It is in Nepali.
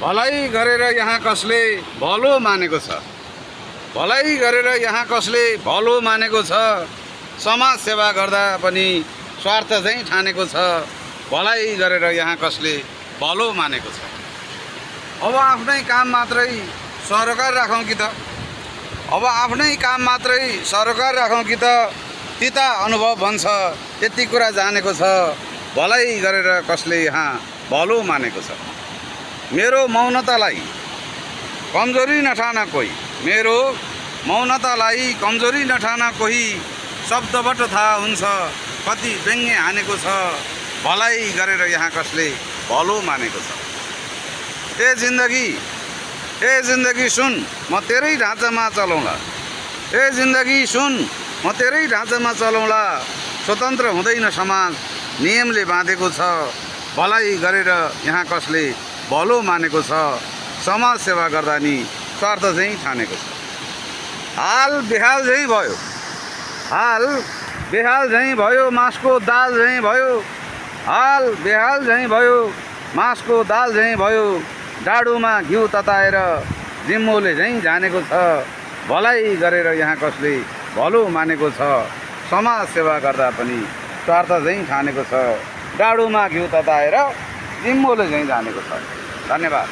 भलाइ गरेर यहाँ कसले भलो मानेको छ, भलाइ गरेर यहाँ कसले भलो मानेको छ, समाज सेवा गर्दा पनि स्वार्थ चाहिँ ठानेको छ, भलाइ गरेर यहाँ कसले भलो मानेको छ। अब आफ्नै काम मात्रै सरोकार राखौँ कि त, अब आफ्नै काम मात्रै सरोकार राखौँ कि त, तिता अनुभव भन्छ यति कुरा जानेको छ, भलाइ गरेर कसले यहाँ भलो मानेको छ। मेरो मौनतालाई कमजोरी नठाना कोही, मेरो मौनतालाई कमजोरी नठाना कोही, शब्दबाट थाहा हुन्छ कति व्यङ्ग्य हानेको छ, भलाइ गरेर यहाँ कसले भलो मानेको छ। ए जिन्दगी सुन म तेरै ढाँचामा चलौँला, ए जिन्दगी सुन म तेरै ढाँचामा चलौँला, स्वतन्त्र हुँदैन समाज नियमले बाँधेको छ, भलाइ गरेर यहाँ कसले भलो मानेको छ, समाज सेवा गर्दा नि स्वार्थ चाहिँ ठानेको छ। हाल बेहाल झैँ भयो, हाल बेहाल झैँ भयो, मासको दाल झैँ भयो, हाल बेहाल झैँ भयो, मासको दाल झैँ भयो, डाडुमा घिउ तताएर जिम्मोले झैँ जानेको छ, भलाइ गरेर यहाँ कसले भलो मानेको छ, समाज सेवा गर्दा पनि स्वार्थ झैँ ठानेको छ, डाडुमा घिउ तताएर जिम्मोले झैँ जानेको छ। धन्यवाद।